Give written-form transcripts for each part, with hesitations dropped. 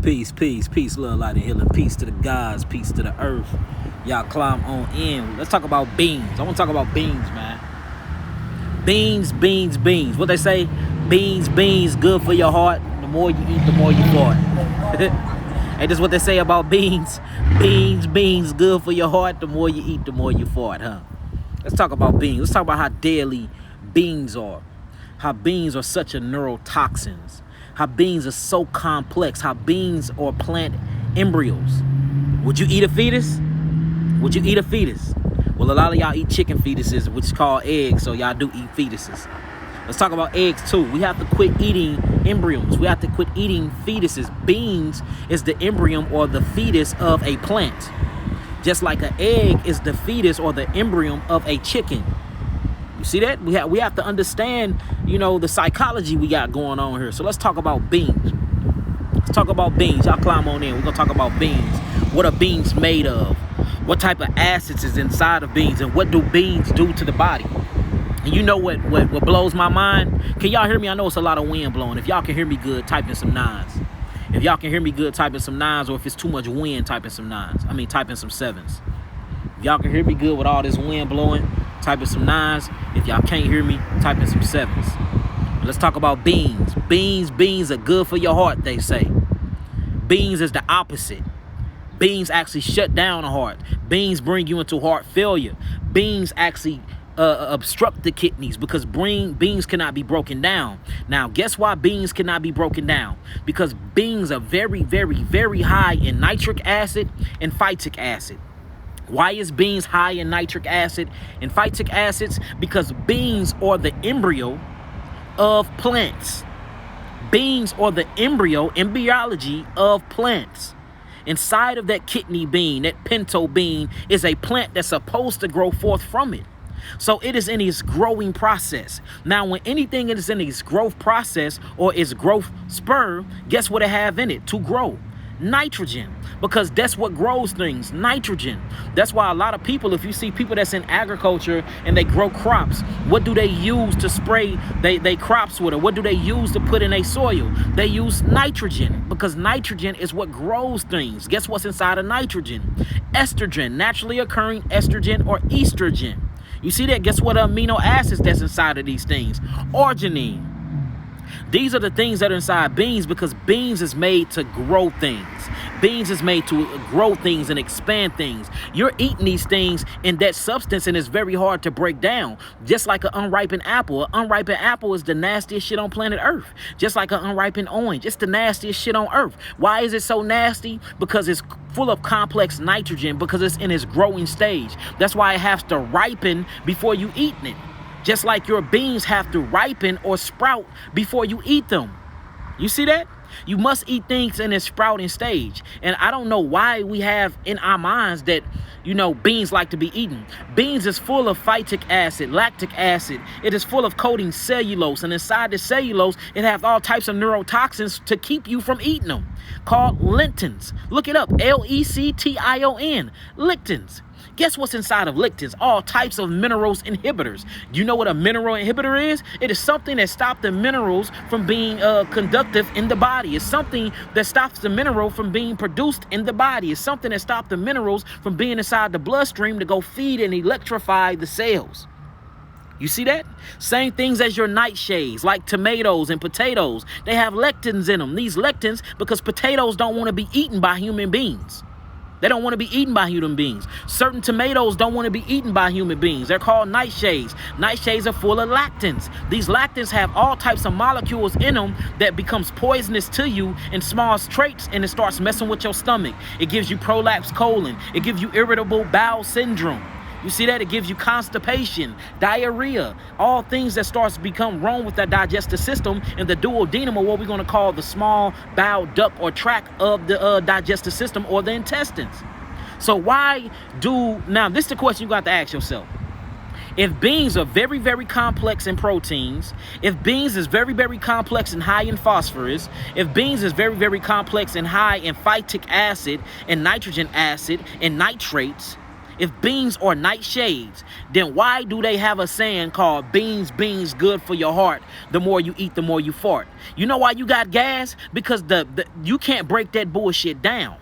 Peace, love, light, and healing. Peace to the gods, peace to the earth. Y'all climb on in. Let's talk about beans. I want to talk about beans, man. Beans. What they say? Beans, good for your heart. The more you eat, the more you fart. And this is what they say about beans. Beans, good for your heart. The more you eat, the more you fart, huh? Let's talk about beans. Let's talk about how deadly beans are. How beans are such a neurotoxins. How beans are so complex. How beans are plant embryos. Would you eat a fetus? Would you eat a fetus? Well, a lot of y'all eat chicken fetuses, which is called eggs, so y'all do eat fetuses. Let's talk about eggs too. We have to quit eating embryos. We have to quit eating fetuses. Beans is the embryo or the fetus of a plant. Just like an egg is the fetus or the embryo of a chicken. You see that? We have to understand, the psychology we got going on here. So let's talk about beans. Let's talk about beans. Y'all climb on in. We're going to talk about beans. What are beans made of? What type of acids is inside of beans? And what do beans do to the body? And you know what blows my mind? Can y'all hear me? I know it's a lot of wind blowing. If y'all can hear me good, type in some nines. If y'all can hear me good, type in some nines. Or if it's too much wind, type in some nines. Type in some sevens. If y'all can hear me good with all this wind blowing, type in some nines. If y'all can't hear me, type in some sevens. Let's talk about beans. Beans are good for your heart, they say. Beans is the opposite. Beans actually shut down the heart. Beans bring you into heart failure. Beans actually obstruct the kidneys because beans cannot be broken down. Now, guess why beans cannot be broken down? Because beans are very, very, very high in nitric acid and phytic acid. Why is beans high in nitric acid and phytic acids? Because beans are the embryo of plants. Beans are the embryology of plants. Inside of that kidney bean, that pinto bean, is a plant that's supposed to grow forth from it. So it is in its growing process. Now, when anything is in its growth process or its growth spur, guess what it have in it to grow? Nitrogen, because that's what grows things, nitrogen. That's why a lot of people, if you see people that's in agriculture and they grow crops, what do they use to spray they crops with, or what do they use to put in a soil? They use nitrogen, because nitrogen is what grows things. Guess what's inside of nitrogen? Estrogen, naturally occurring estrogen or estrogen. You see that? Guess what amino acids that's inside of these things? Arginine. These are the things that are inside beans, because beans is made to grow things. Beans is made to grow things and expand things. You're eating these things in that substance, and it's very hard to break down. Just like an unripened apple. An unripened apple is the nastiest shit on planet Earth. Just like an unripened orange. It's the nastiest shit on Earth. Why is it so nasty? Because it's full of complex nitrogen, because it's in its growing stage. That's why it has to ripen before you eating it. Just like your beans have to ripen or sprout before you eat them. You see that? You must eat things in a sprouting stage. And I don't know why we have in our minds that, beans like to be eaten. Beans is full of phytic acid, lactic acid. It is full of coating cellulose. And inside the cellulose, it has all types of neurotoxins to keep you from eating them, called lectins. Look it up. Lection. Lectins. Guess what's inside of lectins? All types of minerals inhibitors. Do you know what a mineral inhibitor is? It is something that stops the minerals from being conductive in the body. It's something that stops the mineral from being produced in the body. It's something that stops the minerals from being inside the bloodstream to go feed and electrify the cells. You see that? Same things as your nightshades, like tomatoes and potatoes. They have lectins in them. These lectins, because potatoes don't want to be eaten by human beings. They don't want to be eaten by human beings. Certain tomatoes don't want to be eaten by human beings. They're called nightshades. Nightshades are full of lactins. These lactins have all types of molecules in them that becomes poisonous to you in small traits, and it starts messing with your stomach. It gives you prolapse colon. It gives you irritable bowel syndrome. You see that? It gives you constipation, diarrhea, all things that starts to become wrong with that digestive system, and the duodenum, or what we're going to call the small bowel duct or tract of the digestive system, or the intestines. So now this is the question you got to ask yourself. If beans are very, very complex in proteins, if beans is very, very complex and high in phosphorus, if beans is very, very complex and high in phytic acid and nitrogen acid and nitrates, If beans are nightshades, then why do they have a saying called beans good for your heart? The more you eat, the more you fart. You know why you got gas? Because you can't break that bullshit down.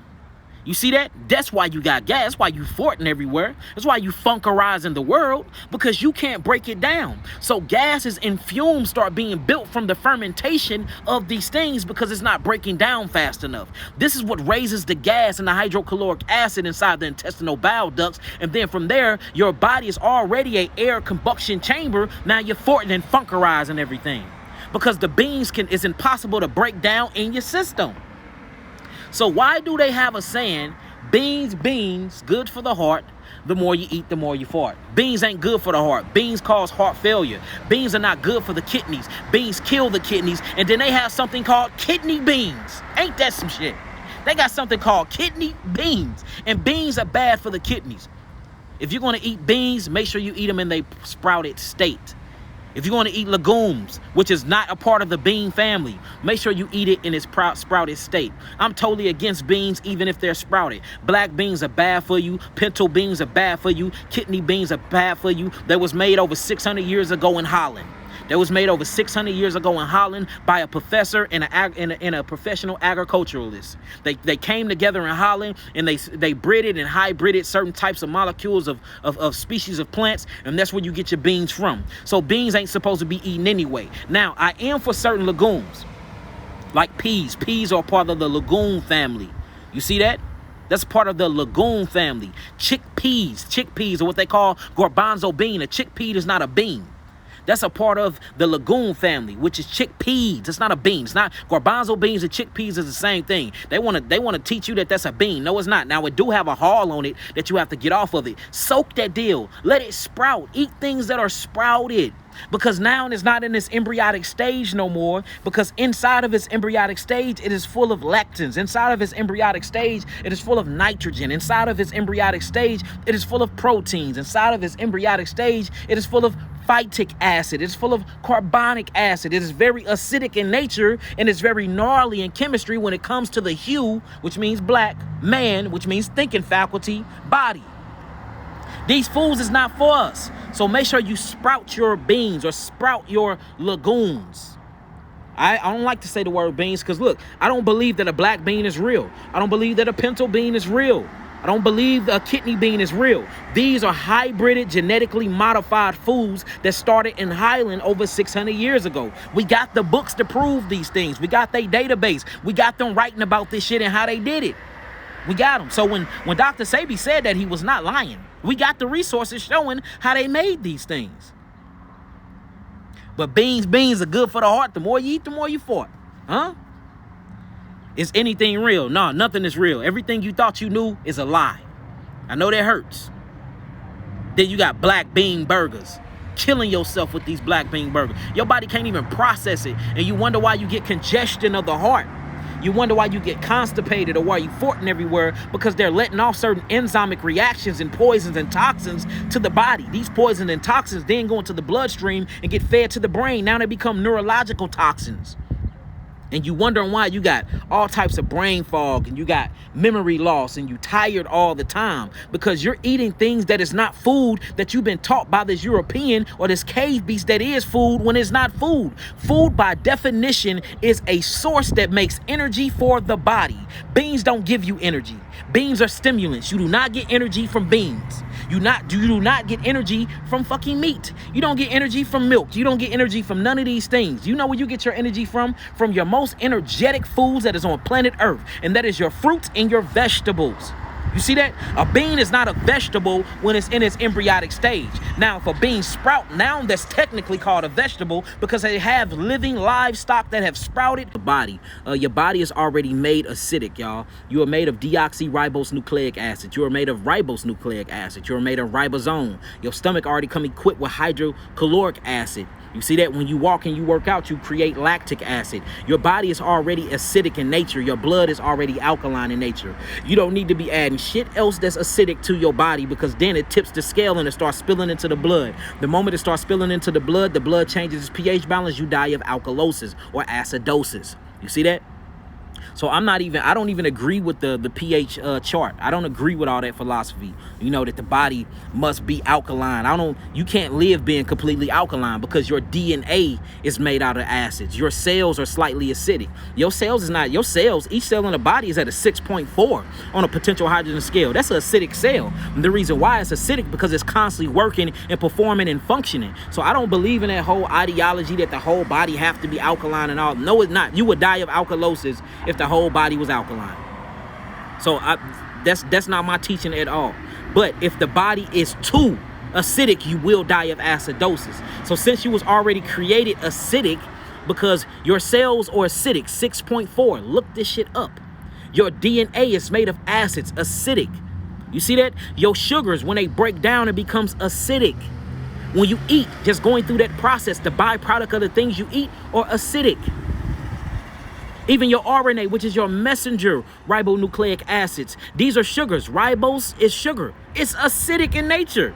You see that? That's why you got gas. That's why you farting everywhere. That's why you funkerizing the world, because you can't break it down. So gases and fumes start being built from the fermentation of these things because it's not breaking down fast enough. This is what raises the gas and the hydrochloric acid inside the intestinal bile ducts. And then from there, your body is already an air combustion chamber. Now you're farting and funkerizing everything because the beans is impossible to break down in your system. So why do they have a saying, beans, good for the heart, the more you eat, the more you fart? Beans ain't good for the heart. Beans cause heart failure. Beans are not good for the kidneys. Beans kill the kidneys. And then they have something called kidney beans. Ain't that some shit? They got something called kidney beans. And beans are bad for the kidneys. If you're going to eat beans, make sure you eat them in their sprouted state. If you're going to eat legumes, which is not a part of the bean family, make sure you eat it in its sprouted state. I'm totally against beans, even if they're sprouted. Black beans are bad for you. Pinto beans are bad for you. Kidney beans are bad for you. That was made over 600 years ago in Holland. That was made over 600 years ago in Holland by a professor and a professional agriculturalist. They came together in Holland and they bred and hybrided certain types of molecules of species of plants, and that's where you get your beans from. So beans ain't supposed to be eaten anyway. Now, I am for certain legumes, like peas. Peas are part of the legume family. You see that? That's part of the legume family. Chickpeas are what they call garbanzo bean. A chickpea is not a bean. That's a part of the legume family, which is chickpeas. It's not a bean. It's not garbanzo beans and chickpeas is the same thing. They want to teach you that that's a bean. No, it's not. Now, it do have a hull on it that you have to get off of it. Soak that deal. Let it sprout. Eat things that are sprouted. Because now it's not in this embryonic stage no more, because inside of its embryonic stage, it is full of lectins. Inside of its embryonic stage, it is full of nitrogen. Inside of its embryonic stage, it is full of proteins. Inside of its embryonic stage, it is full of phytic acid. It's full of carbonic acid. It is very acidic in nature, and it's very gnarly in chemistry when it comes to the hue, which means black, man, which means thinking faculty, body. These foods is not for us. So make sure you sprout your beans or sprout your legumes. I don't like to say the word beans because, look, I don't believe that a black bean is real. I don't believe that a pinto bean is real. I don't believe a kidney bean is real. These are hybrided, genetically modified foods that started in Highland over 600 years ago. We got the books to prove these things. We got their database. We got them writing about this shit and how they did it. We got them. So when Dr. Sebi said that, he was not lying. We got the resources showing how they made these things. But beans are good for the heart. The more you eat, the more you fart. Huh? Is anything real? No, nothing is real. Everything you thought you knew is a lie. I know that hurts. Then you got black bean burgers. Killing yourself with these black bean burgers. Your body can't even process it. And you wonder why you get congestion of the heart. You wonder why you get constipated or why you farting everywhere, because they're letting off certain enzymic reactions and poisons and toxins to the body. These poisons and toxins then go into the bloodstream and get fed to the brain. Now they become neurological toxins. And you wondering why you got all types of brain fog and you got memory loss and you tired all the time, because you're eating things that is not food that you've been taught by this European or this cave beast that is food when it's not food. Food by definition is a source that makes energy for the body. Beans don't give you energy. Beans are stimulants. You do not get energy from beans. You do not get energy from fucking meat. You don't get energy from milk. You don't get energy from none of these things. You know where you get your energy from? From your most energetic foods that is on planet Earth, and that is your fruits and your vegetables. You see that? A bean is not a vegetable when it's in its embryonic stage. Now, if a bean sprout, now that's technically called a vegetable because they have living livestock that have sprouted. The body, your body is already made acidic, y'all. You are made of deoxyribose nucleic acid. You are made of ribose nucleic acid. You are made of ribosome. Your stomach already come equipped with hydrochloric acid. You see that? When you walk and you work out, you create lactic acid. Your body is already acidic in nature. Your blood is already alkaline in nature. You don't need to be adding shit else that's acidic to your body, because then it tips the scale and it starts spilling into the blood. The moment it starts spilling into the blood changes its pH balance. You die of alkalosis or acidosis. You see that? So I don't even agree with the pH chart. I don't agree with all that philosophy, you know, that the body must be alkaline. You can't live being completely alkaline, because your DNA is made out of acids. Your cells are slightly acidic. Each cell in the body is at a 6.4 on a potential hydrogen scale. That's an acidic cell. And the reason why it's acidic, because it's constantly working and performing and functioning. So I don't believe in that whole ideology that the whole body have to be alkaline and all. No, it's not. You would die of alkalosis if the whole body was alkaline. So that's not my teaching at all. But if the body is too acidic, you will die of acidosis. So since you was already created acidic, because your cells are acidic, 6.4, look this shit up. Your DNA is made of acids, acidic. You see that? Your sugars, when they break down, it becomes acidic. When you eat, just going through that process, the byproduct of the things you eat are acidic. Even your RNA, which is your messenger ribonucleic acids, these are sugars. Ribose is sugar. It's acidic in nature.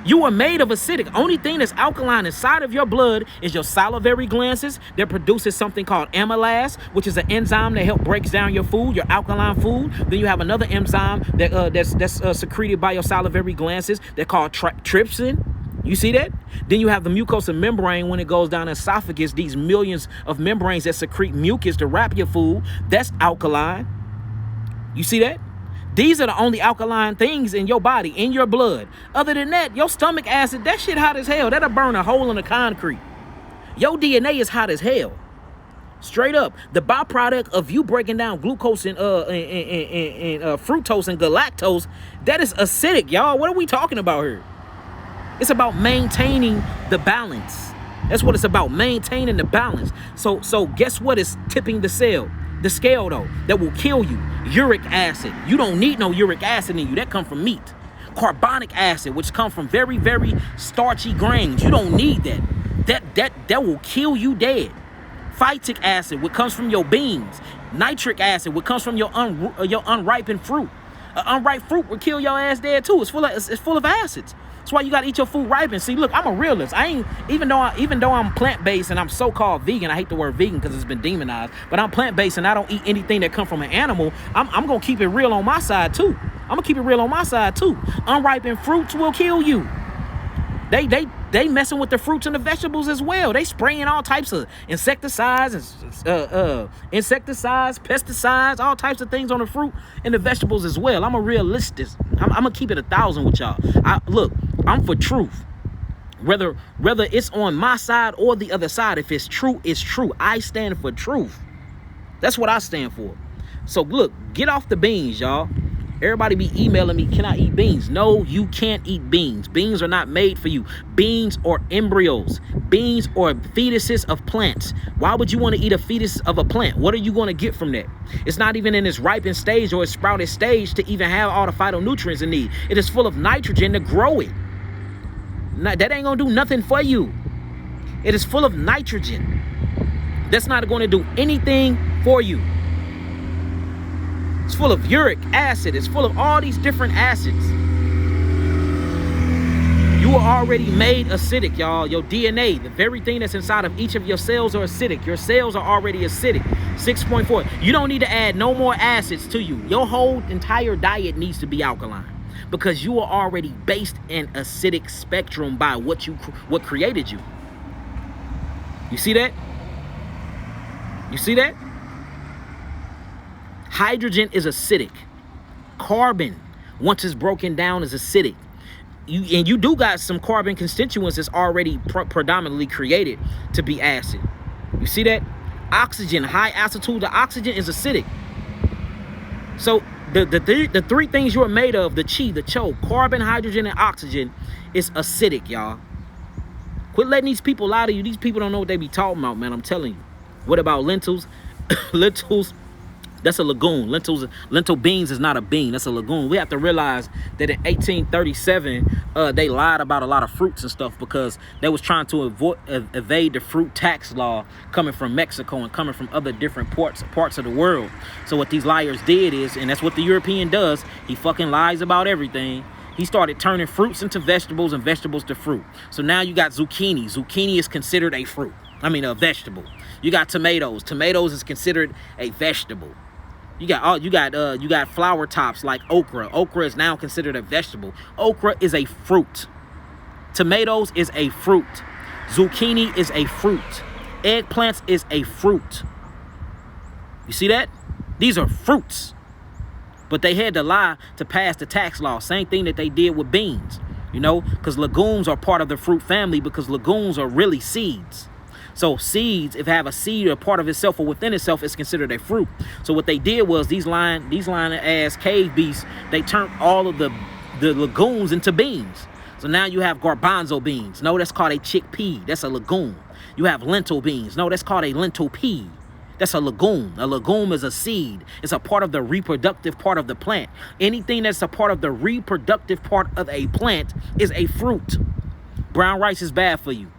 You are made of acidic. Only thing that's alkaline inside of your blood is your salivary glands that produces something called amylase, which is an enzyme that helps breaks down your food, your alkaline food. Then you have another enzyme that's secreted by your salivary glands that called trypsin. You see that? Then you have the mucosal membrane when it goes down the esophagus, these millions of membranes that secrete mucus to wrap your food. That's alkaline. You see that? These are the only alkaline things in your body, in your blood. Other than that, your stomach acid, that shit hot as hell. That'll burn a hole in the concrete. Your DNA is hot as hell. Straight up. The byproduct of you breaking down glucose and fructose and galactose, that is acidic, y'all. What are we talking about here? It's about maintaining the balance. That's what it's about, maintaining the balance. So guess what is tipping the scale, though, that will kill you? Uric acid. You don't need no uric acid in you. That comes from meat. Carbonic acid, which comes from very, very starchy grains. You don't need that. That will kill you dead. Phytic acid, which comes from your beans. Nitric acid, which comes from your unripened fruit. Unripe fruit will kill your ass dead too. It's full of acids. That's why you gotta eat your food ripened. See, look, I'm a realist. Even though I'm plant-based and I'm so-called vegan, I hate the word vegan because it's been demonized, but I'm plant-based and I don't eat anything that comes from an animal. I'm gonna keep it real on my side too. Unripened fruits will kill you. They messing with the fruits and the vegetables as well. They spraying all types of insecticides, pesticides, all types of things on the fruit and the vegetables as well. I'm a realist. I'm gonna keep it 1,000 with y'all. Look, I'm for truth. Whether it's on my side or the other side, if it's true, it's true. I stand for truth. That's what I stand for. So look, get off the beans, y'all. Everybody be emailing me, can I eat beans? No, you can't eat beans. Beans are not made for you. Beans are embryos. Beans are fetuses of plants. Why would you want to eat a fetus of a plant? What are you going to get from that? It's not even in its ripened stage or its sprouted stage to even have all the phytonutrients it needs. It is full of nitrogen to grow it. That ain't going to do nothing for you. It is full of nitrogen. That's not going to do anything for you. It's full of uric acid. It's full of all these different acids. You are already made acidic, y'all. Your DNA, the very thing that's inside of each of your cells are acidic. Your cells are already acidic. 6.4. You don't need to add no more acids to you. Your whole entire diet needs to be alkaline because you are already based in acidic spectrum by what created you. You see that? You see that? Hydrogen is acidic. Carbon, once it's broken down, is acidic. You do got some carbon constituents that's already predominantly created to be acid. You see that? Oxygen, high altitude, the oxygen is acidic. So the three things you're made of, the chi, the cho, carbon, hydrogen, and oxygen, is acidic, y'all. Quit letting these people lie to you. These people don't know what they be talking about, man. I'm telling you. What about lentils? Lentils, that's a legume. Lentil beans is not a bean. That's a legume. We have to realize that in 1837, they lied about a lot of fruits and stuff because they was trying to evade the fruit tax law coming from Mexico and coming from other different parts of the world. So what these liars did is, and that's what the European does, he fucking lies about everything. He started turning fruits into vegetables and vegetables to fruit. So now you got zucchini. Zucchini is considered a fruit. I mean, a vegetable. You got tomatoes. Tomatoes is considered a vegetable. You got flower tops like okra. Okra is now considered a vegetable. Okra is a fruit. Tomatoes is a fruit. Zucchini is a fruit. Eggplants is a fruit. You see that? These are fruits. But they had to lie to pass the tax law. Same thing that they did with beans. You know, because legumes are part of the fruit family, because legumes are really seeds. So seeds, if they have a seed or part of itself or within itself, is considered a fruit. So what they did was these lying ass cave beasts, they turned all of the legumes into beans. So now you have garbanzo beans. No, that's called a chickpea. That's a legume. You have lentil beans. No, that's called a lentil pea. That's a legume. A legume is a seed. It's a part of the reproductive part of the plant. Anything that's a part of the reproductive part of a plant is a fruit. Brown rice is bad for you.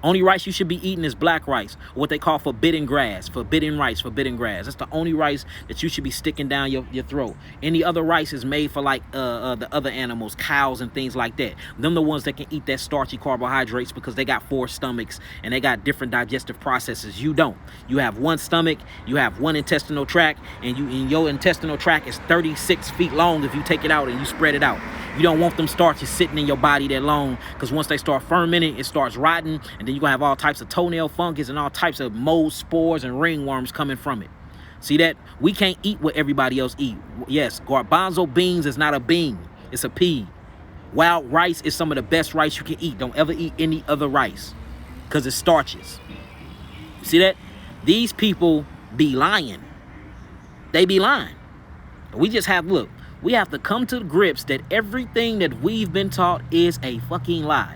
Only rice you should be eating is black rice, what they call forbidden grass, forbidden rice, forbidden grass. That's the only rice that you should be sticking down your throat. Any other rice is made for like the other animals, cows and things like that. Them the ones that can eat that starchy carbohydrates because they got 4 stomachs and they got different digestive processes. You don't. You have 1 stomach, you have 1 intestinal tract, and your intestinal tract is 36 feet long if you take it out and you spread it out. You don't want them starches sitting in your body that long, because once they start fermenting, it starts rotting, and then you're going to have all types of toenail fungus and all types of mold spores and ringworms coming from it. See that? We can't eat what everybody else eat. Yes, garbanzo beans is not a bean. It's a pea. Wild rice is some of the best rice you can eat. Don't ever eat any other rice because it starches. See that? These people be lying. They be lying. We just have, look, we have to come to grips that everything that we've been taught is a fucking lie.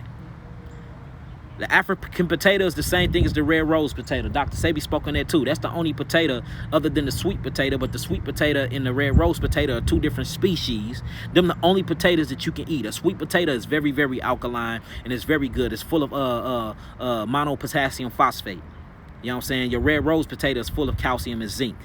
The African potato is the same thing as the red rose potato. Dr. Sebi spoke on that too. That's the only potato other than the sweet potato, but the sweet potato and the red rose potato are 2 different species. Them the only potatoes that you can eat. A sweet potato is very, very alkaline and it's very good. It's full of monopotassium phosphate. You know what I'm saying? Your red rose potato is full of calcium and zinc.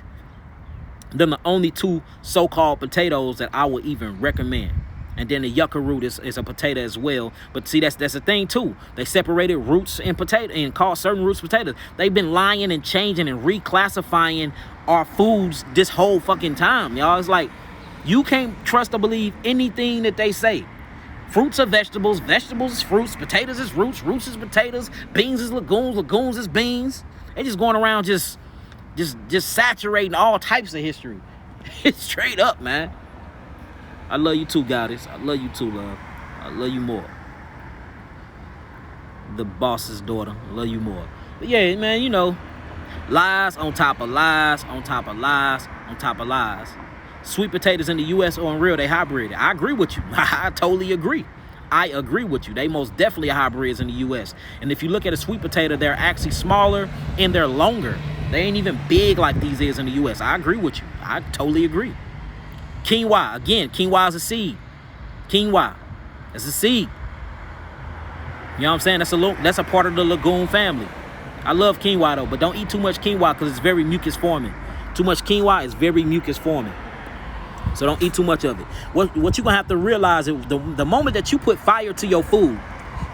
Them the only 2 so-called potatoes that I would even recommend. And then the yucca root is a potato as well. But see, that's the thing too. They separated roots and potato and called certain roots potatoes. They've been lying and changing and reclassifying our foods this whole fucking time, y'all. It's like you can't trust or believe anything that they say. Fruits are vegetables, vegetables is fruits, potatoes is roots, roots is potatoes, beans is legumes, legumes is beans. They just going around just saturating all types of history. It's straight up, man. I love you too, goddess. I love you too, love. I love you more. The boss's daughter. I love you more. But yeah, man, you know, lies on top of lies, on top of lies, on top of lies. Sweet potatoes in the U.S. are unreal. They hybrid. I agree with you. I totally agree. I agree with you. They most definitely are hybrids in the U.S. And if you look at a sweet potato, they're actually smaller and they're longer. They ain't even big like these is in the U.S. I agree with you. I totally agree. Quinoa, again, quinoa is a seed. Quinoa, it's a seed. You know what I'm saying? That's a part of the legume family. I love quinoa though, but don't eat too much quinoa because it's very mucus forming. Too much quinoa is very mucus forming. So don't eat too much of it. What you're gonna have to realize is the moment that you put fire to your food,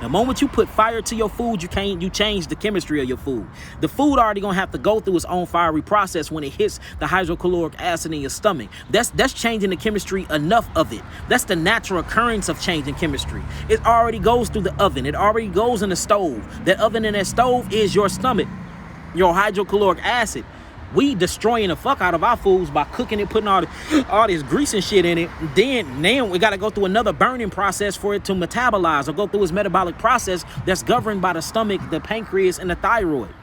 the moment you put fire to your food, you change the chemistry of your food. The food already gonna have to go through its own fiery process when it hits the hydrochloric acid in your stomach. That's changing the chemistry enough of it. That's the natural occurrence of changing chemistry. It already goes through the oven. It already goes in the stove. That oven and that stove is your stomach, your hydrochloric acid. We destroying the fuck out of our foods by cooking it, putting all this grease and shit in it. Then we got to go through another burning process for it to metabolize or go through its metabolic process that's governed by the stomach, the pancreas, and the thyroid.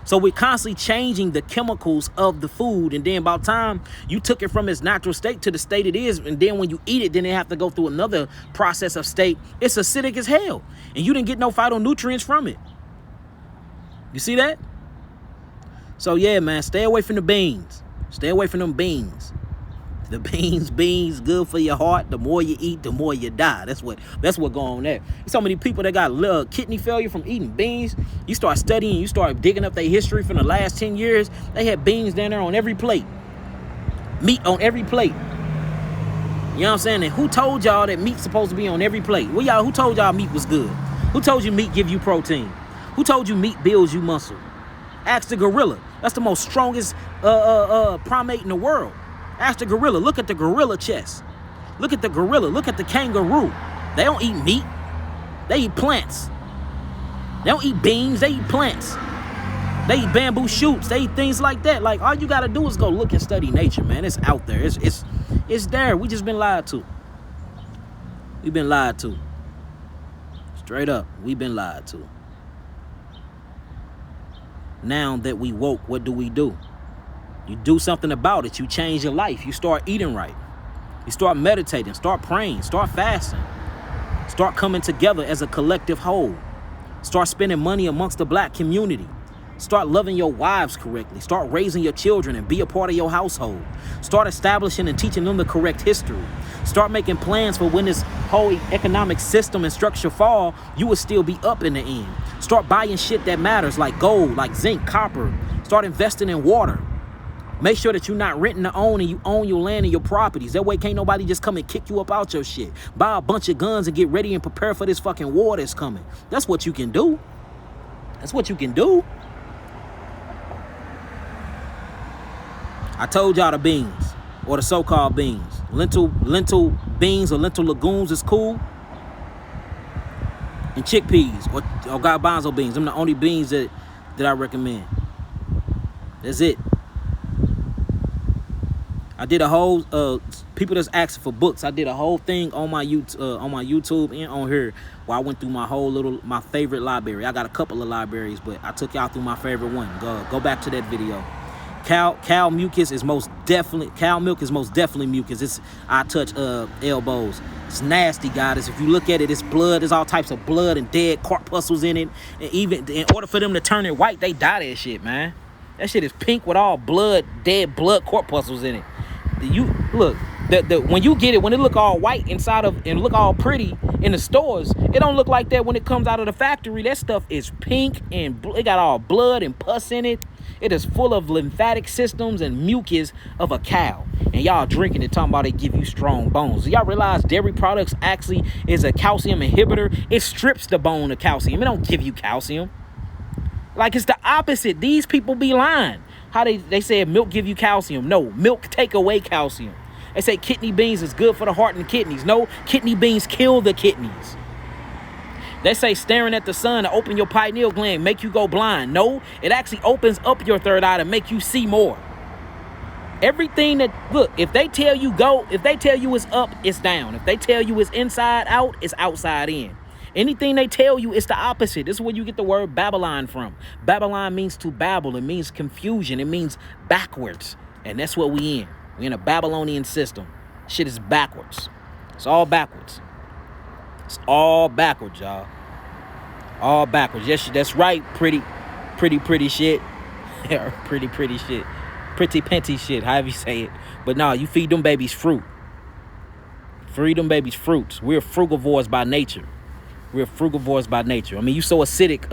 So we're constantly changing the chemicals of the food. And then by the time you took it from its natural state to the state it is, and then when you eat it, then they have to go through another process of state. It's acidic as hell. And you didn't get no phytonutrients from it. You see that? So yeah, man, stay away from the beans. Stay away from them beans. The beans, good for your heart. The more you eat, the more you die. That's what going on there. So many people that got kidney failure from eating beans. You start studying, you start digging up their history from the last 10 years. They had beans down there on every plate. Meat on every plate. You know what I'm saying? And who told y'all that meat's supposed to be on every plate? Well, y'all, who told y'all meat was good? Who told you meat give you protein? Who told you meat builds you muscle? Ask the gorilla. That's the most strongest primate in the world. Ask the gorilla. Look at the gorilla chest. Look at the gorilla. Look at the kangaroo. They don't eat meat. They eat plants. They don't eat beans. They eat plants. They eat bamboo shoots. They eat things like that. Like, all you gotta do is go look and study nature, man. It's out there. It's there. We just been lied to. We've been lied to. Straight up, we've been lied to. Now that we woke, what do? You do something about it. You change your life. You start eating right. You start meditating. Start praying. Start fasting. Start coming together as a collective whole. Start spending money amongst the black community. Start loving your wives correctly. Start raising your children and be a part of your household. Start establishing and teaching them the correct history. Start making plans for when this whole economic system and structure fall, you will still be up in the end. Start buying shit that matters, like gold, like zinc, copper. Start investing in water. Make sure that you're not renting to own and you own your land and your properties. That way can't nobody just come and kick you up out your shit. Buy a bunch of guns and get ready and prepare for this fucking war that's coming. That's what you can do. That's what you can do. I told y'all the beans, or the so-called beans. Lentil beans or lentil legumes is cool. And chickpeas or garbanzo beans. Them the only beans that I recommend. That's it. I did a whole people that's asking for books. I did a whole thing on my YouTube and on here where I went through my favorite library. I got a couple of libraries, but I took y'all through my favorite one. Go back to that video. Cow milk is most definitely mucus. I touch elbows. It's nasty, guys. If you look at it, it's blood. There's all types of blood and dead corpuscles in it. And even in order for them to turn it white, they dye that shit, man. That shit is pink with all blood, dead blood corpuscles in it. You look, when you get it, when it look all white inside of and look all pretty in the stores, it don't look like that when it comes out of the factory. That stuff is pink and it got all blood and pus in it. It is full of lymphatic systems and mucus of a cow. And y'all drinking it, talking about it give you strong bones. Do y'all realize dairy products actually is a calcium inhibitor? It strips the bone of calcium. It don't give you calcium. Like, it's the opposite. These people be lying. How they say milk give you calcium. No, milk take away calcium. They say kidney beans is good for the heart and kidneys. No, kidney beans kill the kidneys. They say staring at the sun to open your pineal gland, make you go blind. No, it actually opens up your third eye to make you see more. Everything that, look, if they tell you it's up, it's down. If they tell you it's inside out, it's outside in. Anything they tell you, it's the opposite. This is where you get the word Babylon from. Babylon means to babble. It means confusion. It means backwards. And that's what we in. We in a Babylonian system. Shit is backwards. It's all backwards. It's all backwards, y'all. All backwards. Yes, that's right. Pretty shit. pretty shit. Pretty penty shit, however you say it. But no, you feed them babies fruit. Feed them babies fruits. We're frugivores by nature. We're frugivores by nature. I mean, you so acidic,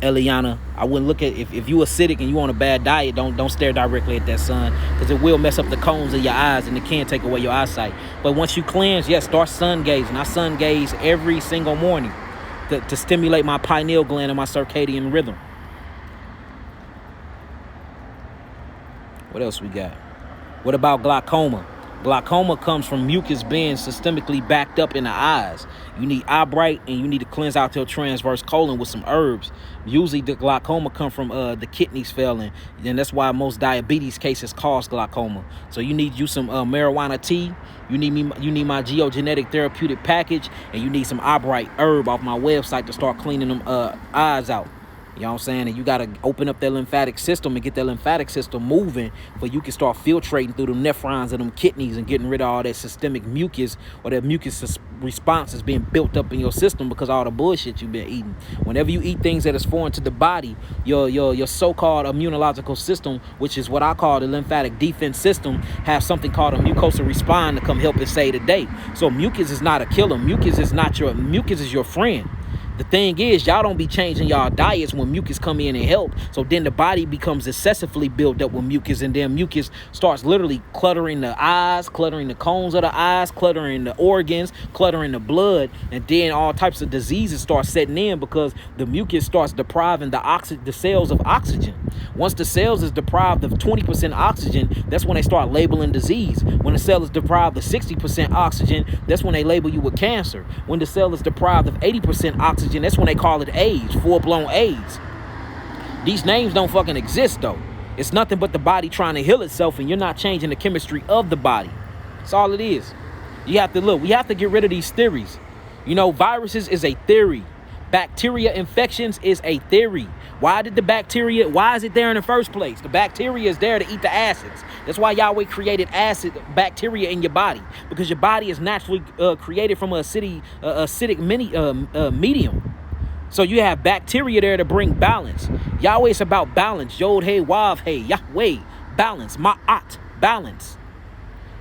Eliana. I wouldn't look at if you acidic and you on a bad diet, don't stare directly at that sun, because it will mess up the cones of your eyes and it can take away your eyesight. But once you cleanse, yes, start sun gazing. I sun gaze every single morning to stimulate my pineal gland and my circadian rhythm. What else we got? What about glaucoma? Glaucoma comes from mucus being systemically backed up in the eyes. You need eye bright and you need to cleanse out your transverse colon with some herbs. Usually the glaucoma come from the kidneys failing. And that's why most diabetes cases cause glaucoma. So you need some marijuana tea. You need my geogenetic therapeutic package, and you need some eye bright herb off my website to start cleaning them eyes out. You know what I'm saying? And you got to open up that lymphatic system and get that lymphatic system moving for you can start filtrating through them nephrons and them kidneys and getting rid of all that systemic mucus, or that mucus response is being built up in your system because of all the bullshit you've been eating. Whenever you eat things that is foreign to the body, your so-called immunological system, which is what I call the lymphatic defense system, have something called a mucosal response to come help it save the day. So mucus is not a killer. Mucus is your friend. The thing is, y'all don't be changing y'all diets when mucus come in and help. So then the body becomes excessively built up with mucus, and then mucus starts literally cluttering the eyes, cluttering the cones of the eyes, cluttering the organs, cluttering the blood, and then all types of diseases start setting in because the mucus starts depriving the cells of oxygen. Once the cells is deprived of 20% oxygen, that's when they start labeling disease. When the cell is deprived of 60% oxygen, that's when they label you with cancer. When the cell is deprived of 80% oxygen, that's when they call it AIDS, full-blown AIDS. These names don't fucking exist, though. It's nothing but the body trying to heal itself, and you're not changing the chemistry of the body. That's all it is. You have to look. We have to get rid of these theories. You know, viruses is a theory. Bacteria infections is a theory. Why is it there in the first place? The bacteria is there to eat the acids. That's why Yahweh created bacteria in your body, because your body is naturally created from an acidic medium. So you have bacteria there to bring balance. Yahweh is about balance. Yod, hey, wav, hey, Yahweh, balance. Ma'at, balance.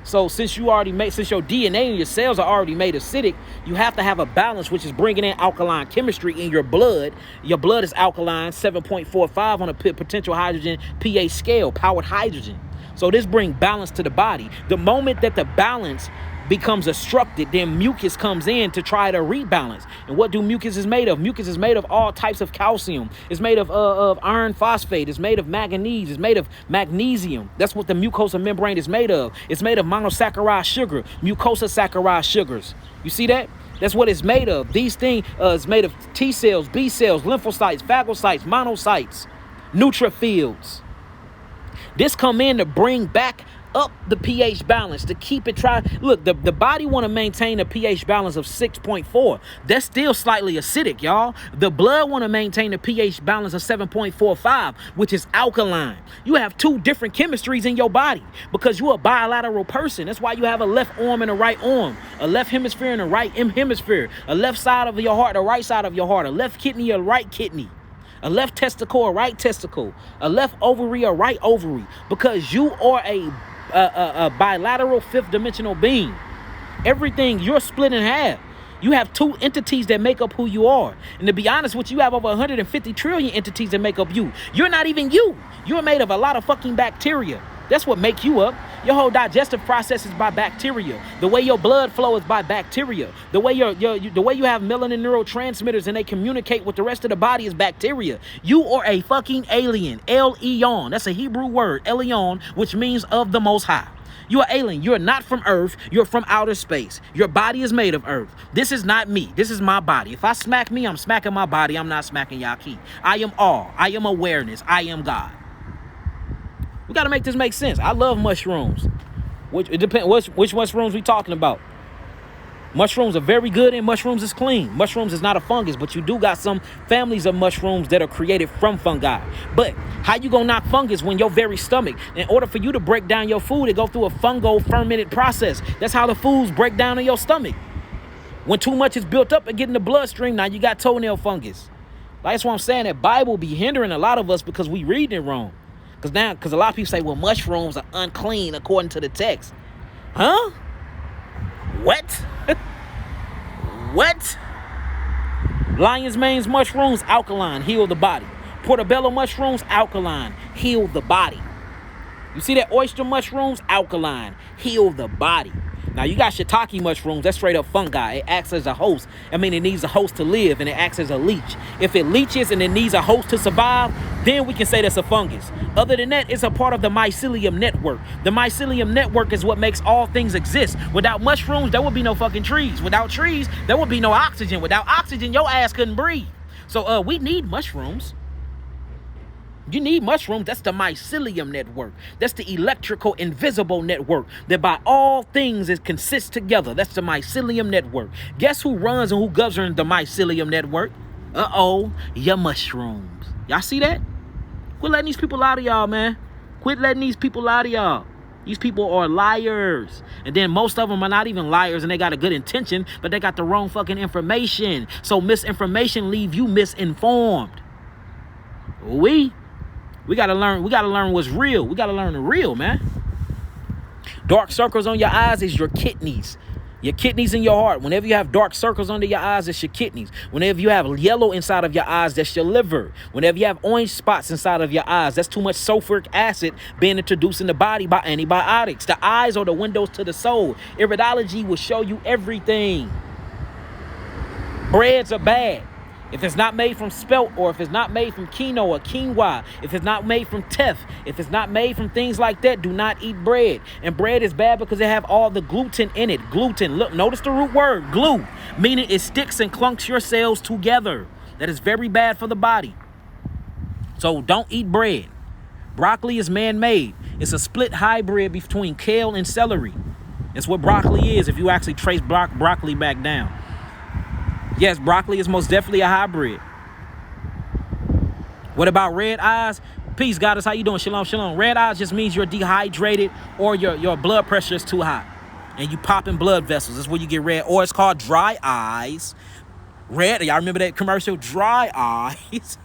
So since your DNA and your cells are already made acidic, you have to have a balance, which is bringing in alkaline chemistry in your blood. Your blood is alkaline, 7.45 on a potential hydrogen pH scale, powered hydrogen. So this brings balance to the body. The moment that the balance becomes obstructed, then mucus comes in to try to rebalance. And what do mucus is made of? Mucus is made of all types of calcium. It's made of iron phosphate. It's made of manganese. It's made of magnesium. That's what the mucosa membrane is made of. It's made of monosaccharide sugar, mucosa saccharide sugars. You see that? That's what it's made of. These things is made of T cells, B cells, lymphocytes, phagocytes, monocytes, neutrophils. This come in to bring back up the pH balance, to keep it look, the body want to maintain a pH balance of 6.4. That's still slightly acidic, y'all. The blood want to maintain a pH balance of 7.45, which is alkaline. You have two different chemistries in your body because you're a bilateral person. That's why you have a left arm and a right arm, a left hemisphere and a right hemisphere, a left side of your heart, a right side of your heart, a left kidney, a right kidney, a left testicle, a right testicle, a left ovary, a right ovary, because you are a bilateral fifth dimensional being. Everything, you're split in half. You have two entities that make up who you are. And to be honest with you, you have over 150 trillion entities that make up you. You're not even you. You're made of a lot of fucking bacteria. That's what makes you up. Your whole digestive process is by bacteria. The way your blood flow is by bacteria. The way the way you have melanin neurotransmitters and they communicate with the rest of the body is bacteria. You are a fucking alien. El-Elyon. That's a Hebrew word, Elyon, which means of the Most High. You are alien. You're not from Earth. You're from outer space. Your body is made of Earth. This is not me. This is my body. If I smack me, I'm smacking my body. I'm not smacking Yaki. I am all. I am awareness. I am God. We got to make this make sense. I love mushrooms. It depends which mushrooms we talking about. Mushrooms are very good and mushrooms is clean. Mushrooms is not a fungus, but you do got some families of mushrooms that are created from fungi. But how you gonna knock fungus when your very stomach, in order for you to break down your food, it go through a fungal fermented process. That's how the foods break down in your stomach. When too much is built up and get in the bloodstream, now you got toenail fungus. That's what I'm saying. That Bible be hindering a lot of us because we reading it wrong. Because a lot of people say, well, mushrooms are unclean according to the text. Huh? What? What? Lion's mane's mushrooms, alkaline, heal the body. Portobello mushrooms, alkaline, heal the body. You see that oyster mushrooms, alkaline, heal the body. Now, you got shiitake mushrooms. That's straight up fungi. It acts as a host. I mean, it needs a host to live, and it acts as a leech. If it leeches and it needs a host to survive, then we can say that's a fungus. Other than that, it's a part of the mycelium network. The mycelium network is what makes all things exist. Without mushrooms, there would be no fucking trees. Without trees, there would be no oxygen. Without oxygen, your ass couldn't breathe. So we need mushrooms. You need mushrooms. That's the mycelium network. That's the electrical invisible network that by all things it consists together. That's the mycelium network. Guess who runs and who governs the mycelium network? Your mushrooms. Y'all see that? Quit letting these people lie to y'all, man. Quit letting these people lie to y'all. These people are liars. And then most of them are not even liars and they got a good intention, but they got the wrong fucking information. So misinformation leave you misinformed. We gotta learn what's real. We gotta learn the real, man. Dark circles on your eyes is your kidneys. Your kidneys in your heart. Whenever you have dark circles under your eyes, it's your kidneys. Whenever you have yellow inside of your eyes, that's your liver. Whenever you have orange spots inside of your eyes, that's too much sulfuric acid being introduced in the body by antibiotics. The eyes are the windows to the soul. Iridology will show you everything. Breads are bad. If it's not made from spelt, or if it's not made from quinoa or quinoa, if it's not made from teff, if it's not made from things like that, do not eat bread. And bread is bad because it have all the gluten in it. Gluten, look, notice the root word, glue, meaning it sticks and clunks your cells together. That is very bad for the body. So don't eat bread. Broccoli is man-made. It's a split hybrid between kale and celery. That's what broccoli is if you actually trace broccoli back down. Yes, broccoli is most definitely a hybrid. What about red eyes? Peace, goddess. How you doing? Shalom, shalom. Red eyes just means you're dehydrated or your blood pressure is too high. And you pop in blood vessels. That's where you get red. Or it's called dry eyes. Red, y'all remember that commercial? Dry eyes.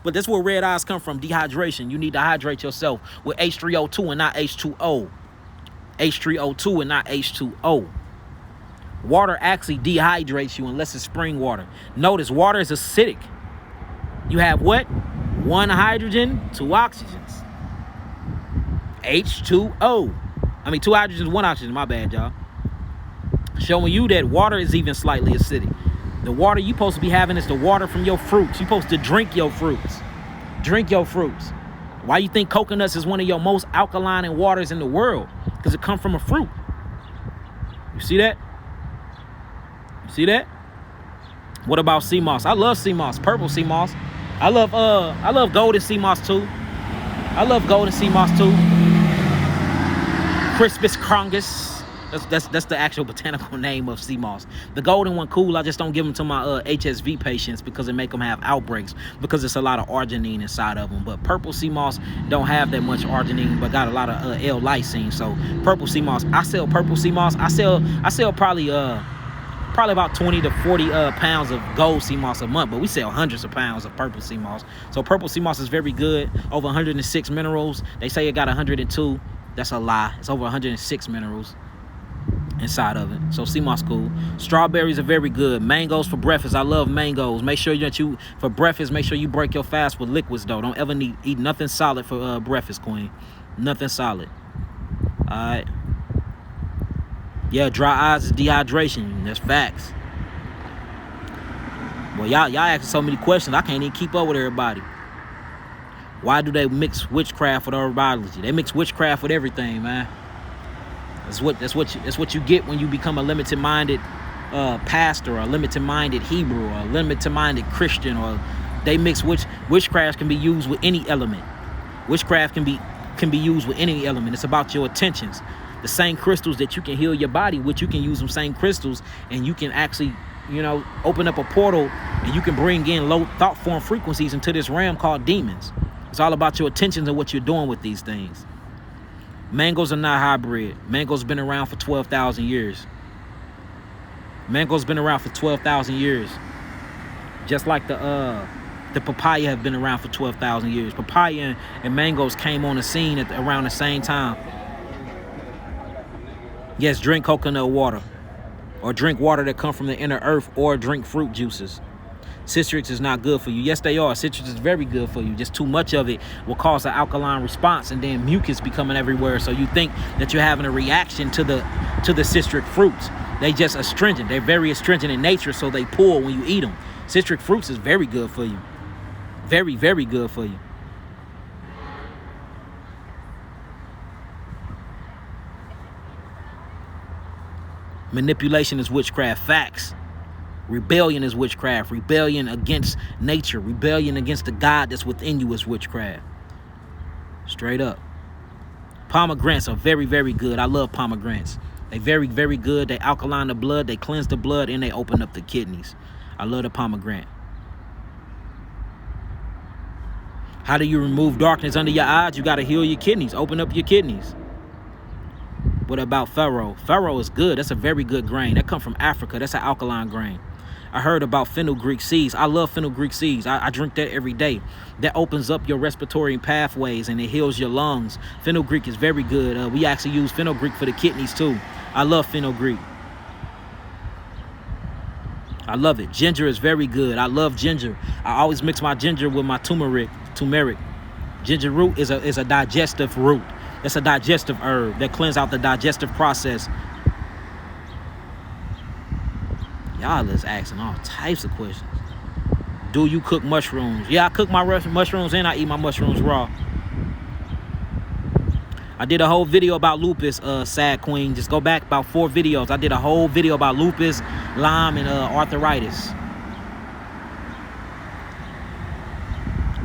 But that's where red eyes come from, dehydration. You need to hydrate yourself with H3O2 and not H2O. H3O2 and not H2O. Water actually dehydrates you unless it's spring water. Notice water is acidic. You have what? 1 hydrogen, 2 oxygens. H2O. I mean 2 hydrogens, 1 oxygen. My bad, y'all. Showing you that water is even slightly acidic. The water you're supposed to be having is the water from your fruits. You're supposed to drink your fruits. Drink your fruits. Why you think coconuts is one of your most alkaline waters in the world? Because it comes from a fruit. You see that? See that? What about sea moss? I love sea moss, purple sea moss. I love golden sea moss too. I love golden sea moss too. Crispus crongus. That's the actual botanical name of sea moss. The golden one cool. I just don't give them to my HSV patients because it make them have outbreaks because it's a lot of arginine inside of them. But purple sea moss don't have that much arginine, but got a lot of L-lysine. So purple sea moss. I sell purple sea moss. I sell probably about 20 to 40 pounds of gold sea moss a month, but we sell hundreds of pounds of purple sea moss. So purple sea moss is very good. Over 106 minerals. They say it got 102. That's a lie. It's over 106 minerals inside of it. So sea moss cool. Strawberries are very good. Mangoes for breakfast. I love mangoes. Make sure that you, for breakfast, make sure you break your fast with liquids though. Don't ever eat nothing solid for breakfast, queen. Nothing solid. All right. Yeah, dry eyes is dehydration. That's facts. Well, y'all asking so many questions, I can't even keep up with everybody. Why do they mix witchcraft with herbology? They mix witchcraft with everything, man. That's what you get when you become a limited-minded pastor, or a limited-minded Hebrew, or a limited-minded Christian. Or they mix witchcraft can be used with any element. Witchcraft can be used with any element. It's about your intentions. The same crystals that you can heal your body with, you can use them same crystals, and you can actually, open up a portal, and you can bring in low thought form frequencies into this realm called demons. It's all about your intentions and what you're doing with these things. Mangoes are not hybrid. Mangoes been around for 12,000 years. Mangoes been around for 12,000 years. Just like the papaya have been around for 12,000 years. Papaya and mangoes came on the scene around the same time. Yes, drink coconut water, or drink water that come from the inner earth, or drink fruit juices. Citrus is not good for you. Yes, they are. Citrus is very good for you. Just too much of it will cause an alkaline response, and then mucus becoming everywhere. So you think that you're having a reaction to the citric fruits. They just astringent. They're very astringent in nature, so they pull when you eat them. Citric fruits is very good for you. Very, very good for you. Manipulation is witchcraft. Facts. Rebellion is witchcraft. Rebellion against nature. Rebellion against the God that's within you is witchcraft. Straight up. Pomegranates are very, very good. I love pomegranates. They very, very good. They alkaline the blood. They cleanse the blood, and they open up the kidneys. I love the pomegranate. How do you remove darkness under your eyes? You got to heal your kidneys. Open up your kidneys. What about farro? Farro is good. That's a very good grain. That comes from Africa. That's an alkaline grain. I heard about fenugreek seeds. I love fenugreek seeds. I drink that every day. That opens up your respiratory pathways, and it heals your lungs. Fenugreek is very good. We actually use fenugreek for the kidneys too. I love fenugreek. I love it. Ginger is very good. I love ginger. I always mix my ginger with my turmeric. Ginger root is a digestive root. It's a digestive herb that cleans out the digestive process. Y'all is asking all types of questions. Do you cook mushrooms? Yeah, I cook my mushrooms and I eat my mushrooms raw. I did a whole video about lupus, Sad Queen. Just go back about 4 videos. I did a whole video about lupus, Lyme, and arthritis.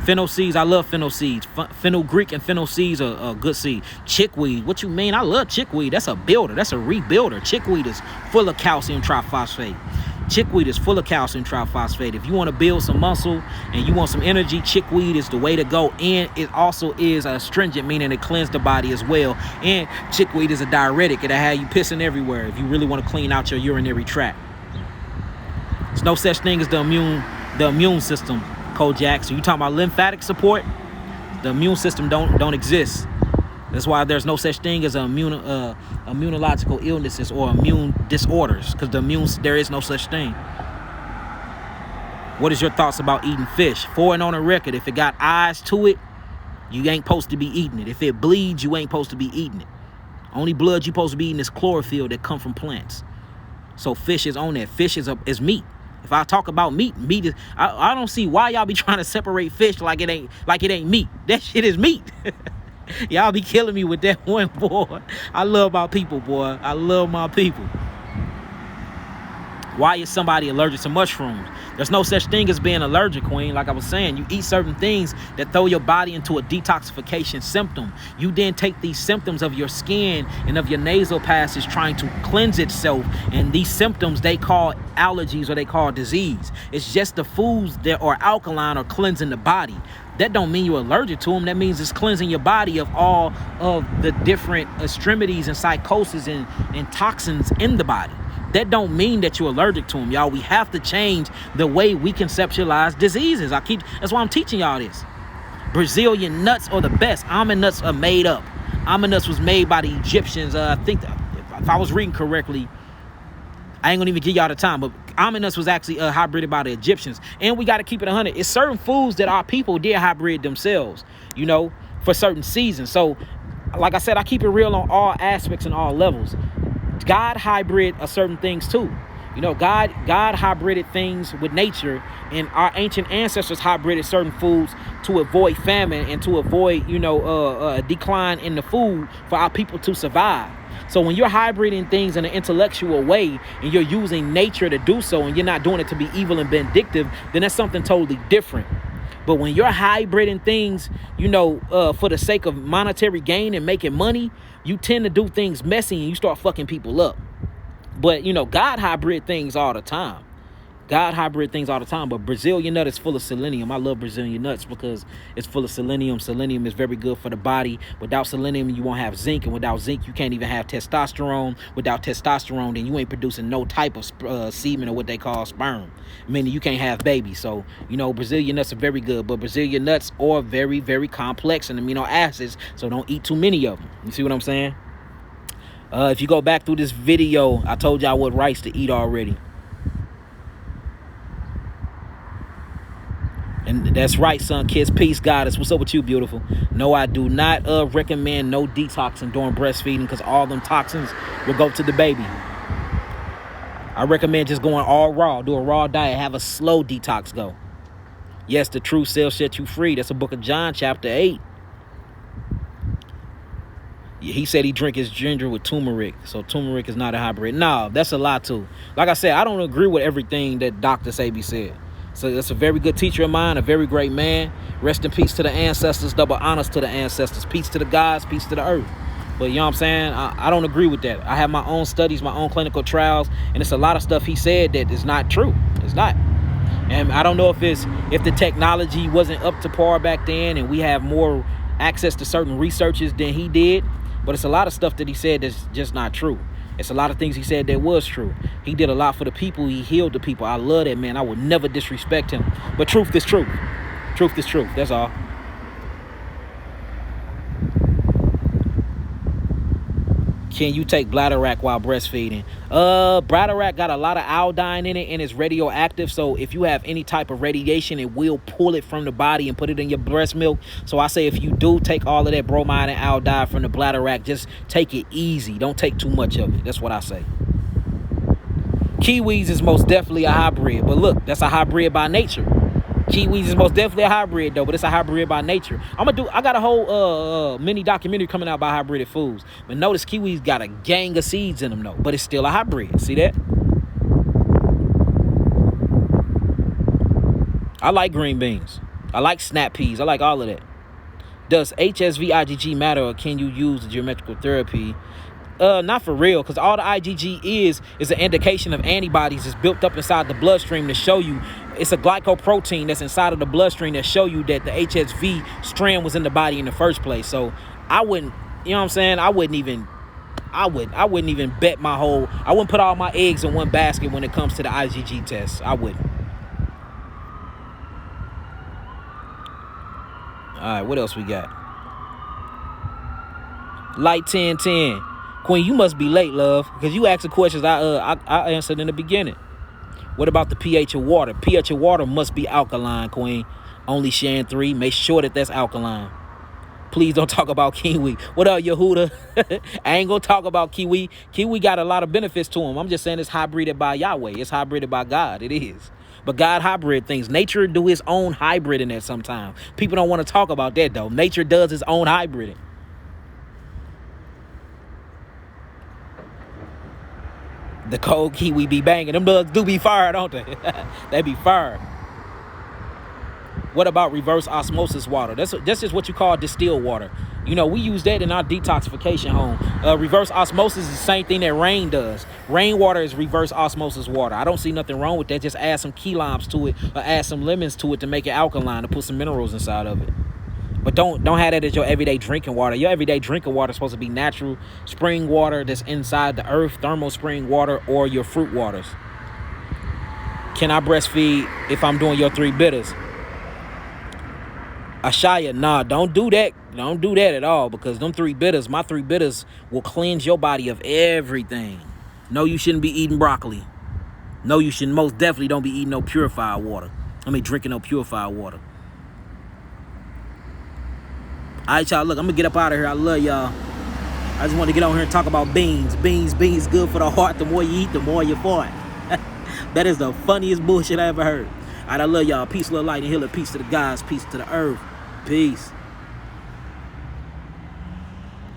Fennel seeds, I love fennel seeds. Fenugreek and fennel seeds are good seeds. Chickweed, what you mean? I love chickweed. That's a builder. That's a rebuilder. Chickweed is full of calcium triphosphate. Chickweed is full of calcium triphosphate. If you want to build some muscle and you want some energy, chickweed is the way to go. And it also is astringent, meaning it cleans the body as well. And chickweed is a diuretic. It'll have you pissing everywhere if you really want to clean out your urinary tract. There's no such thing as the immune system, Kojak. So you talking about lymphatic support? The immune system don't exist. That's why there's no such thing as immunological illnesses or immune disorders, because there is no such thing. What is your thoughts about eating fish? For and on the record, if it got eyes to it, you ain't supposed to be eating it. If it bleeds, you ain't supposed to be eating it. Only blood you supposed to be eating is chlorophyll that come from plants. So fish is on that. Fish is meat. If I talk about meat is. I don't see why y'all be trying to separate fish like it ain't meat. That shit is meat. Y'all be killing me with that one, boy. I love my people, boy. I love my people. Why is somebody allergic to mushrooms? There's no such thing as being allergic, Queen. Like I was saying, you eat certain things that throw your body into a detoxification symptom. You then take these symptoms of your skin and of your nasal passage trying to cleanse itself. And these symptoms they call allergies or they call disease. It's just the foods that are alkaline or cleansing the body. That don't mean you're allergic to them. That means it's cleansing your body of all of the different extremities and psychosis and toxins in the body. That don't mean that you're allergic to them, y'all. We have to change the way we conceptualize diseases. That's why I'm teaching y'all this. Brazilian nuts are the best. Almond nuts are made up. Almond nuts was made by the Egyptians. I think if I was reading correctly, I ain't gonna even give y'all the time, but almond nuts was actually hybrided by the Egyptians. And we got to keep it 100. It's certain foods that our people did hybrid themselves, for certain seasons. So, like I said, I keep it real on all aspects and all levels. God hybrid certain things too. God hybrided things with nature, and our ancient ancestors hybrided certain foods to avoid famine and to avoid, a decline in the food for our people to survive. So when you're hybriding things in an intellectual way and you're using nature to do so and you're not doing it to be evil and vindictive, then that's something totally different. But when you're hybriding things, for the sake of monetary gain and making money, you tend to do things messy and you start fucking people up. But, God hybrid things all the time. But Brazilian nut is full of selenium. I love Brazilian nuts because it's full of selenium. Selenium is very good for the body. Without selenium, you won't have zinc. And without zinc, you can't even have testosterone. Without testosterone, then you ain't producing no type of semen or what they call sperm. Meaning you can't have babies. So, Brazilian nuts are very good. But Brazilian nuts are very, very complex in amino acids. So don't eat too many of them. You see what I'm saying? If you go back through this video, I told y'all what rice to eat already. And that's right, son. Kids, peace, goddess. What's up with you, beautiful? No, I do not recommend no detoxing during breastfeeding because all them toxins will go to the baby. I recommend just going all raw. Do a raw diet. Have a slow detox go. Yes, the truth shall set you free. That's the book of John, chapter 8. He said he drink his ginger with turmeric. So turmeric is not a hybrid. No, that's a lie too. Like I said, I don't agree with everything that Dr. Sebi said. So that's a very good teacher of mine, a very great man. Rest in peace to the ancestors, double honors to the ancestors. Peace to the gods, peace to the earth. But you know what I'm saying? I don't agree with that. I have my own studies, my own clinical trials, and it's a lot of stuff he said that is not true. It's not. And I don't know if the technology wasn't up to par back then and we have more access to certain researches than he did. But it's a lot of stuff that he said that's just not true. It's a lot of things he said that was true. He did a lot for the people. He healed the people. I love that man. I would never disrespect him. But truth is truth. Truth is truth. That's all. Can you take bladderwrack while breastfeeding? Bladderwrack got a lot of iodine in it and it's radioactive. So if you have any type of radiation, it will pull it from the body and put it in your breast milk. So I say if you do take all of that bromide and iodine from the bladderwrack, just take it easy. Don't take too much of it. That's what I say. Kiwis is most definitely a hybrid. But look, that's a hybrid by nature. Kiwis is most definitely a hybrid though, but it's a hybrid by nature. I got a whole mini documentary coming out about hybrided foods. But notice kiwis got a gang of seeds in them though, but it's still a hybrid. See that? I like green beans. I like snap peas. I like all of that. Does HSV IgG matter, or can you use the geometrical therapy? Not for real, because all the IgG is an indication of antibodies that's built up inside the bloodstream to show you. It's a glycoprotein that's inside of the bloodstream that show you that the HSV strand was in the body in the first place. So I wouldn't, you know what I'm saying? I wouldn't even bet I wouldn't put all my eggs in one basket when it comes to the IgG test. I wouldn't. All right, what else we got? Light 1010. Queen, you must be late, love, because you asked the questions I answered in the beginning. What about the pH of water? pH of water must be alkaline, Queen. Only Shan 3. Make sure that that's alkaline. Please don't talk about kiwi. What up, Yehuda? I ain't gonna talk about kiwi. Kiwi got a lot of benefits to him. I'm just saying it's hybrided by Yahweh. It's hybrided by God. It is. But God hybrid things. Nature do his own hybrid in that sometimes. People don't want to talk about that, though. Nature does his own hybriding. The cold kiwi be banging. Them bugs do be fire, don't they? They be fire. What about reverse osmosis water? That's just what you call distilled water. You know, we use that in our detoxification home. Reverse osmosis is the same thing that rain does. Rainwater is reverse osmosis water. I don't see nothing wrong with that. Just add some key limes to it or add some lemons to it to make it alkaline, to put some minerals inside of it. But don't have that as your everyday drinking water. Your everyday drinking water is supposed to be natural spring water that's inside the earth, thermal spring water, or your fruit waters. Can I breastfeed if I'm doing your 3 bitters? Ashaya, nah, don't do that. Don't do that at all, because them 3 bitters, my 3 bitters will cleanse your body of everything. No, you shouldn't be eating broccoli. No, you should most definitely don't be eating no purified water. Drinking no purified water. All right, y'all, look, I'm going to get up out of here. I love y'all. I just want to get on here and talk about beans. Beans good for the heart. The more you eat, the more you fart. That is the funniest bullshit I ever heard. All right, I love y'all. Peace, love, light, and healing. Peace to the gods. Peace to the earth. Peace.